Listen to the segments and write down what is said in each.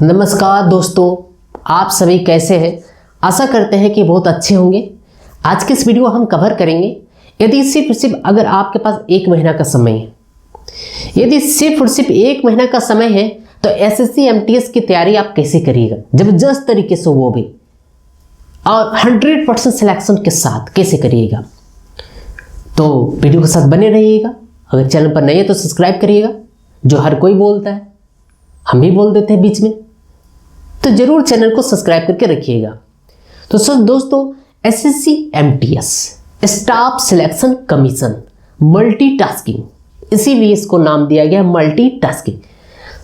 नमस्कार दोस्तों, आप सभी कैसे हैं। आशा करते हैं कि बहुत अच्छे होंगे। आज के इस वीडियो हम कवर करेंगे यदि सिर्फ अगर आपके पास एक महीना का समय है, यदि सिर्फ एक महीना का समय है तो एसएससी एमटीएस की तैयारी आप कैसे करिएगा जबरदस्त तरीके से, वो भी और 100% सिलेक्शन के साथ कैसे करिएगा। तो वीडियो के साथ बने रहिएगा। अगर चैनल पर नए है तो सब्सक्राइब करिएगा, जो हर कोई बोलता है, हम भी बोल देते हैं बीच में, तो जरूर चैनल को सब्सक्राइब करके रखिएगा। तो सब दोस्तों, SSC MTS staff selection commission multitasking, इसीलिए इसको नाम दिया गया मल्टीटास्किंग।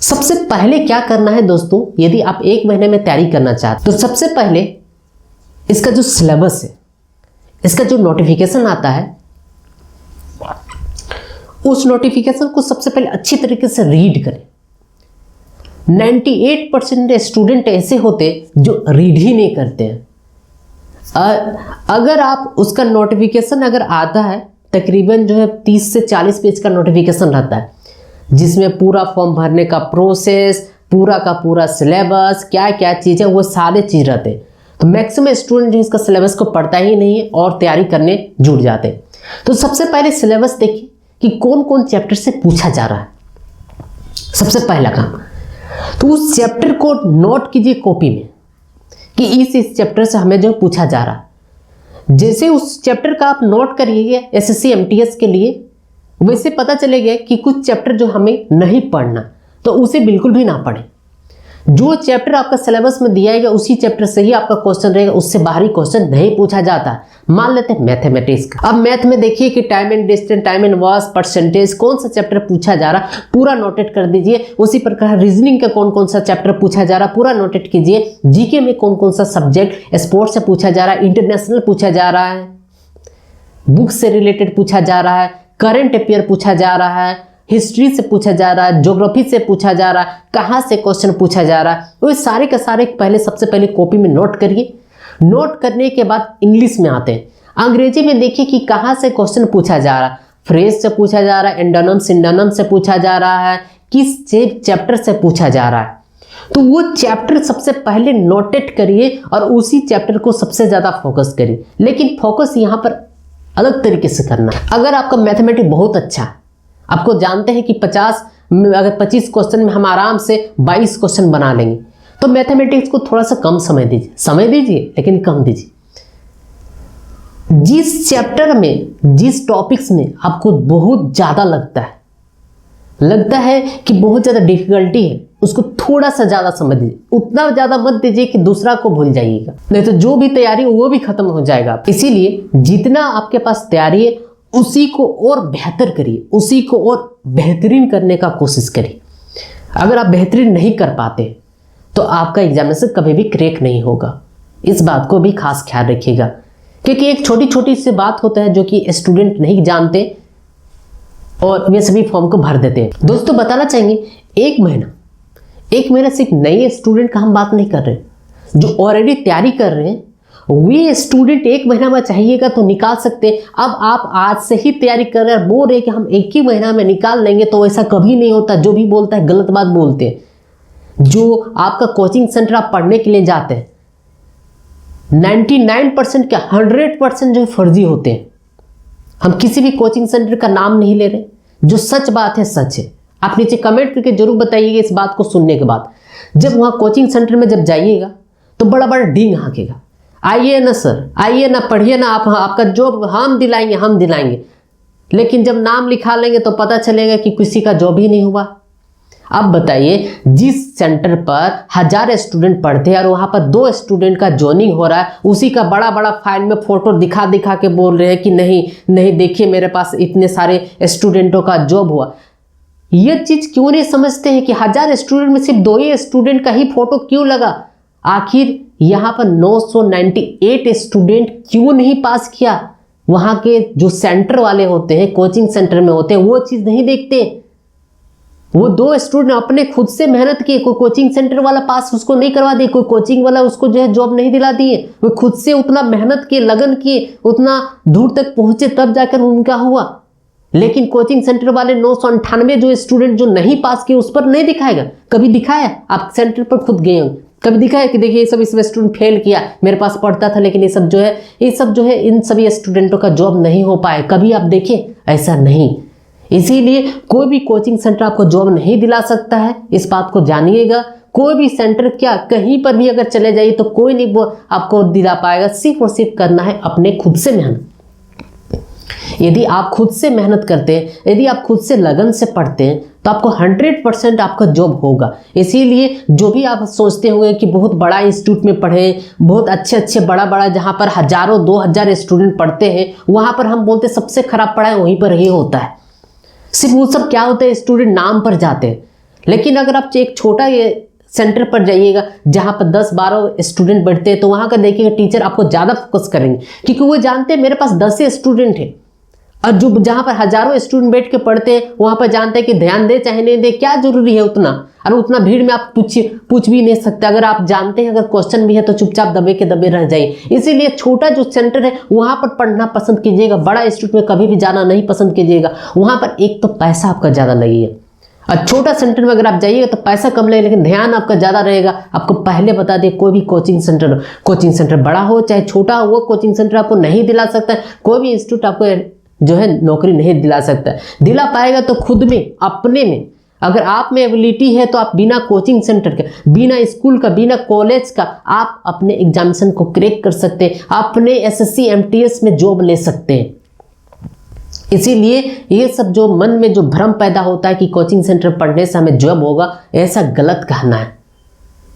सबसे पहले क्या करना है दोस्तों, यदि आप एक महीने में तैयारी करना चाहते तो सबसे पहले इसका जो सिलेबस है, इसका जो नोटिफिकेशन आता है, उस नोटिफिकेशन को सबसे पहले अच्छी तरीके से रीड करें। 98% स्टूडेंट ऐसे होते जो रीड ही नहीं करते हैं। अगर आप उसका नोटिफिकेशन अगर आता है, तकरीबन जो है 30 से 40 पेज का नोटिफिकेशन रहता है, जिसमें पूरा फॉर्म भरने का प्रोसेस, पूरा का पूरा सिलेबस, क्या क्या चीज़ है, वो सारे चीज़ रहते हैं। तो मैक्सिमम स्टूडेंट जो इसका सिलेबस को पढ़ता ही नहीं है और तैयारी करने जुट जाते हैं। तो सबसे पहले सिलेबस देखिए कि कौन कौन चैप्टर से पूछा जा रहा है। सबसे पहला काम, तो उस चैप्टर को नोट कीजिए कॉपी में कि इस चैप्टर से हमें जो पूछा जा रहा है। जैसे उस चैप्टर का आप नोट करिएगा एसएससी एमटीएस के लिए, वैसे पता चलेगा कि कुछ चैप्टर जो हमें नहीं पढ़ना, तो उसे बिल्कुल भी ना पढ़ें। जो चैप्टर आपका सिलेबस में दिया गया उसी चैप्टर से ही आपका क्वेश्चन रहेगा, उससे बाहरी क्वेश्चन नहीं पूछा जाता। मान लेते हैं मैथमेटिक्स का। अब मैथ में देखिए कि time and distance, time and work, percentage, कौन सा चैप्टर पूछा जा रहा, पूरा नोटेट कर दीजिए। उसी प्रकार रीजनिंग का कौन कौन सा चैप्टर पूछा जा रहा, पूरा नोटेट कीजिए। जीके में कौन कौन सा सब्जेक्ट, स्पोर्ट्स से पूछा जा रहा है, इंटरनेशनल पूछा जा रहा है, बुक से रिलेटेड पूछा जा रहा है, करंट अफेयर पूछा जा रहा है, हिस्ट्री से पूछा जा रहा है, ज्योग्राफी से पूछा जा रहा है, कहाँ से क्वेश्चन पूछा जा रहा है, वो सारे के सारे पहले सबसे पहले कॉपी में नोट करिए। नोट करने के बाद इंग्लिश में आते हैं, अंग्रेजी में देखिए कि कहाँ से क्वेश्चन पूछा जा रहा है। फ्रेज से पूछा जा रहा है, एंडोनम सिंडोनम से पूछा जा रहा है, किस चैप्टर से पूछा जा रहा है। तो वो चैप्टर सबसे पहले नोटेट करिए और उसी चैप्टर को सबसे ज़्यादा फोकस करिए। लेकिन फोकस यहाँ पर अलग तरीके से करना है। अगर आपका मैथमेटिक्स बहुत अच्छा है, आपको जानते हैं कि 25 क्वेश्चन में हम आराम से 22 क्वेश्चन बना लेंगे, तो मैथमेटिक्स को थोड़ा सा कम समय दीजिए, लेकिन कम दीजिए। जिस चैप्टर में, जिस टॉपिक्स में आपको बहुत ज़्यादा लगता है कि बहुत ज़्यादा डिफिकल्टी है, उसको थोड़ा सा ज़्यादा समझ दीजिए। उतना ज़्यादा मत दीजिए कि दूसरा को भूल जाइएगा, नहीं तो जो भी तैयारी वो भी खत्म हो जाएगा। इसीलिए जितना आपके पास तैयारी है उसी को और बेहतर करिए, उसी को और बेहतरीन करने का कोशिश करिए। अगर आप बेहतरीन नहीं कर पाते तो आपका एग्जामिनेशन कभी भी क्रैक नहीं होगा। इस बात को भी खास ख्याल रखिएगा, क्योंकि एक छोटी छोटी सी बात होता है जो कि स्टूडेंट नहीं जानते और वे सभी फॉर्म को भर देते हैं। दोस्तों बताना चाहेंगे, एक महीना सिर्फ नए स्टूडेंट का हम बात नहीं कर रहे, जो ऑलरेडी तैयारी कर रहे हैं वे स्टूडेंट एक महीना में चाहिएगा तो निकाल सकते हैं। अब आप आज से ही तैयारी कर रहे हैं, बोल रहे हैं कि हम एक ही महीना में निकाल लेंगे, तो ऐसा कभी नहीं होता। जो भी बोलता है गलत बात बोलते हैं। जो आपका कोचिंग सेंटर आप पढ़ने के लिए जाते हैं, 99% क्या 100% जो फर्जी होते हैं। हम किसी भी कोचिंग सेंटर का नाम नहीं ले रहे, जो सच बात है सच है। आप नीचे कमेंट करके जरूर बताइएगा इस बात को सुनने के बाद। जब वहाँ कोचिंग सेंटर में जब जाइएगा तो बड़ा बड़ा डींग हाँकेगा, आइए ना सर, आइए ना, पढ़िए ना, आपका जॉब हम दिलाएंगे। लेकिन जब नाम लिखा लेंगे तो पता चलेगा कि किसी का जॉब ही नहीं हुआ। अब बताइए, जिस सेंटर पर 1000 स्टूडेंट पढ़ते हैं और वहाँ पर 2 स्टूडेंट का जॉइनिंग हो रहा है, उसी का बड़ा बड़ा फाइल में फोटो दिखा के बोल रहे हैं कि नहीं देखिए मेरे पास इतने सारे स्टूडेंटों का जॉब हुआ। यह चीज़ क्यों नहीं समझते हैं कि 1000 स्टूडेंट में सिर्फ 2 ही स्टूडेंट का ही फोटो क्यों लगा? आखिर यहाँ पर 998 स्टूडेंट क्यों नहीं पास किया? वहाँ के जो सेंटर वाले होते हैं, कोचिंग सेंटर में होते हैं, वो चीज़ नहीं देखते। वो 2 स्टूडेंट अपने खुद से मेहनत किए, कोई कोचिंग सेंटर वाला पास उसको नहीं करवा दिए, कोई कोचिंग वाला उसको जो है जॉब नहीं दिला दिए। वो खुद से उतना मेहनत किए, लगन किए, उतना दूर तक पहुँचे, तब जाकर उनका हुआ। लेकिन कोचिंग सेंटर वाले 998 जो स्टूडेंट जो नहीं पास किए उस पर नहीं दिखाएगा। कभी दिखाया? आप सेंटर पर खुद गए हो, कभी दिखाया कि देखिए ये सब इसमें स्टूडेंट फेल किया, मेरे पास पढ़ता था लेकिन ये सब जो है इन सभी स्टूडेंटों का जॉब नहीं हो पाए? कभी आप देखें? ऐसा नहीं। इसीलिए कोई भी कोचिंग सेंटर आपको जॉब नहीं दिला सकता है, इस बात को जानिएगा। कोई भी सेंटर क्या, कहीं पर भी अगर चले जाइए तो कोई नहीं वो आपको दिला पाएगा। सिर्फ और सिर्फ करना है अपने खुद से मेहनत। यदि आप खुद से मेहनत करते हैं, यदि आप खुद से लगन से पढ़ते हैं तो आपको 100% आपका जॉब होगा। इसीलिए जो भी आप सोचते होंगे कि बहुत बड़ा इंस्टीट्यूट में पढ़े, बहुत अच्छे बड़ा जहाँ पर हजारों 2000 स्टूडेंट पढ़ते हैं, वहाँ पर हम बोलते सबसे खराब पढ़ाई वहीं पर ही होता है। सिर्फ वो सब क्या होता है, स्टूडेंट नाम पर जाते हैं। लेकिन अगर आप एक छोटा ये सेंटर पर जाइएगा जहाँ पर 10-12 स्टूडेंट बैठते हैं तो वहाँ का देखिएगा टीचर आपको ज़्यादा फोकस करेंगे, क्योंकि वो जानते हैं मेरे पास 10 ही स्टूडेंट हैं। और जो जहाँ पर हजारों स्टूडेंट बैठ के पढ़ते हैं वहाँ पर जानते हैं कि ध्यान दे चाहे नहीं दे, क्या जरूरी है उतना। और उतना भीड़ में आप पूछ भी नहीं सकते। अगर आप जानते हैं अगर क्वेश्चन भी है तो चुपचाप दबे के दबे रह जाइए। इसीलिए छोटा जो सेंटर है वहाँ पर पढ़ना पसंद कीजिएगा, बड़ा इंस्टीट्यूट में कभी भी जाना नहीं पसंद कीजिएगा। वहाँ पर एक तो पैसा आपका ज़्यादा लगेगा, और छोटा सेंटर में अगर आप जाइएगा तो पैसा कम लगेगा लेकिन ध्यान आपका ज़्यादा रहेगा। आपको पहले बता दें, कोई भी कोचिंग सेंटर बड़ा हो चाहे छोटा हो, वो कोचिंग सेंटर आपको नहीं दिला सकता है। कोई भी इंस्टीट्यूट आपको जो है नौकरी नहीं दिला सकता है। दिला पाएगा तो खुद में, अपने में। अगर आप में एबिलिटी है तो आप बिना कोचिंग सेंटर के, बिना स्कूल का, बिना कॉलेज का आप अपने एग्जामिनेशन को क्रैक कर सकते हैं, अपने SSC MTS में जॉब ले सकते हैं। इसीलिए ये सब जो मन में जो भ्रम पैदा होता है कि कोचिंग सेंटर पढ़ने से हमें जॉब होगा, ऐसा गलत कहना है।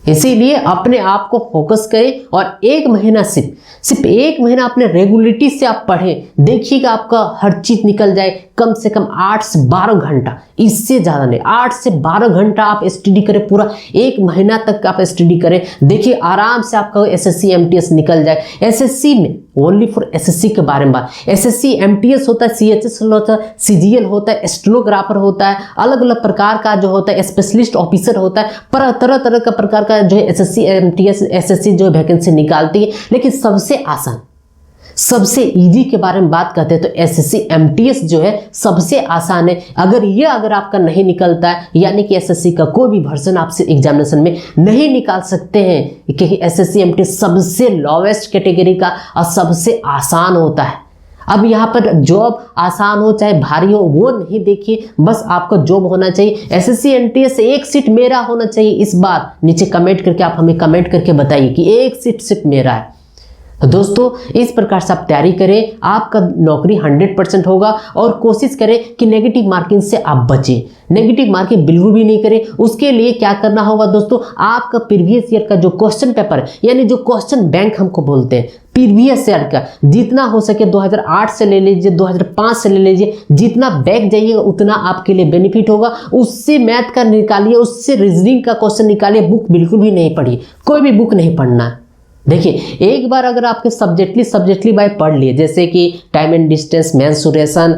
इसीलिए अपने आप को फोकस करें और 1 महीना सिर्फ 1 महीना अपने रेगुलरिटी से आप पढ़ें। देखिएगा आपका हर चीज निकल जाए। कम से कम 8 से 12 घंटा, इससे ज़्यादा नहीं, 8 से 12 घंटा आप स्टडी करें। पूरा 1 महीना तक आप स्टडी करें, देखिए आराम से आपका SSC MTS निकल जाए। SSC में ओनली फॉर SSC के बारे में बात, SSC MTS होता है, CHS होता है, CGL होता है, स्टेनोग्राफर होता है, अलग अलग प्रकार का जो होता है स्पेशलिस्ट ऑफिसर होता है, पर तरह का प्रकार का जो है SSC MTS SSC जो वैकेंसी निकालती है। लेकिन सबसे आसान, सबसे इजी के बारे में बात करते हैं तो SSC MTS जो है सबसे आसान है। अगर आपका नहीं निकलता है, यानी कि SSC का कोई भी वर्जन आपसे एग्जामिनेशन में नहीं निकाल सकते हैं, क्योंकि SSC MTS सबसे लोवेस्ट कैटेगरी का और सबसे आसान होता है। अब यहाँ पर जॉब आसान हो चाहे भारी हो वो नहीं देखिए, बस आपका जॉब होना चाहिए। SSC MTS से 1 सीट मेरा होना चाहिए। इस बार नीचे कमेंट करके आप हमें कमेंट करके बताइए कि 1 सीट सिर्फ मेरा है। तो दोस्तों इस प्रकार से आप तैयारी करें, आपका नौकरी 100% होगा। और कोशिश करें कि नेगेटिव मार्किंग से आप बचें, नेगेटिव मार्किंग बिल्कुल भी नहीं करें। उसके लिए क्या करना होगा दोस्तों, आपका प्रीवियस ईयर का जो क्वेश्चन पेपर है, यानी जो क्वेश्चन बैंक हमको बोलते हैं, प्रीवियस ईयर का जितना हो सके 2008 से ले लीजिए, 2005 से ले लीजिए, जितना बैक जाइएगा उतना आपके लिए बेनिफिट होगा। उससे मैथ का निकालिए, उससे रीजनिंग का क्वेश्चन निकालिए। बुक बिल्कुल भी नहीं पढ़िए, कोई भी बुक नहीं पढ़ना है। देखिए एक बार अगर आपके सब्जेक्टली बाय पढ़ लिए, जैसे कि time and distance, mensuration,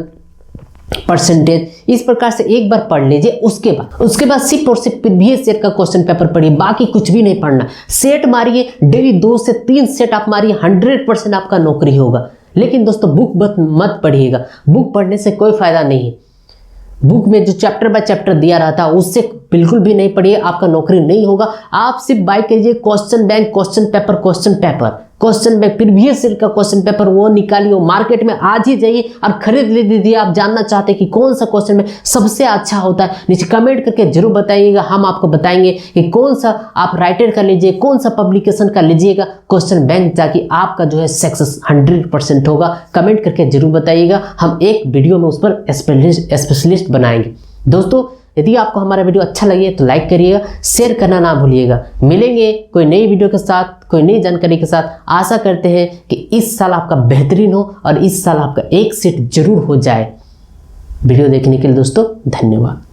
percentage, इस प्रकार से एक बार पढ़ लीजिए। उसके बाद सिर्फ और सिर्फ प्रीवियस ईयर का क्वेश्चन पेपर पढ़िए, बाकी कुछ भी नहीं पढ़ना। सेट मारिए, डेली 2 से 3 सेट आप मारिए, 100% आपका नौकरी होगा। लेकिन दोस्तों बुक मत पढ़िएगा, बुक पढ़ने से कोई फायदा नहीं। बुक में जो चैप्टर बाय चैप्टर दिया रहता है उससे बिल्कुल भी नहीं पढ़िए, आपका नौकरी नहीं होगा। आप सिर्फ बाय कीजिए question bank, question paper, previous year का क्वेश्चन पेपर वो निकालिए। वो मार्केट में आज ही जाइए और खरीद ले दीजिए। आप जानना चाहते हैं कि कौन सा क्वेश्चन में सबसे अच्छा होता है, नीचे कमेंट करके जरूर बताइएगा। हम आपको बताएंगे कि कौन सा आप राइटर का लीजिए, कौन सा पब्लिकेशन का लीजिएगा क्वेश्चन बैंक, ताकि आपका जो है सक्सेस 100% होगा। कमेंट करके जरूर बताइएगा, हम एक वीडियो में उस पर स्पेशलिस्ट बनाएंगे। दोस्तों यदि आपको हमारा वीडियो अच्छा लगे तो लाइक करिएगा, शेयर करना ना भूलिएगा। मिलेंगे कोई नई वीडियो के साथ, कोई नई जानकारी के साथ। आशा करते हैं कि इस साल आपका बेहतरीन हो और इस साल आपका 1 सीट जरूर हो जाए। वीडियो देखने के लिए दोस्तों धन्यवाद।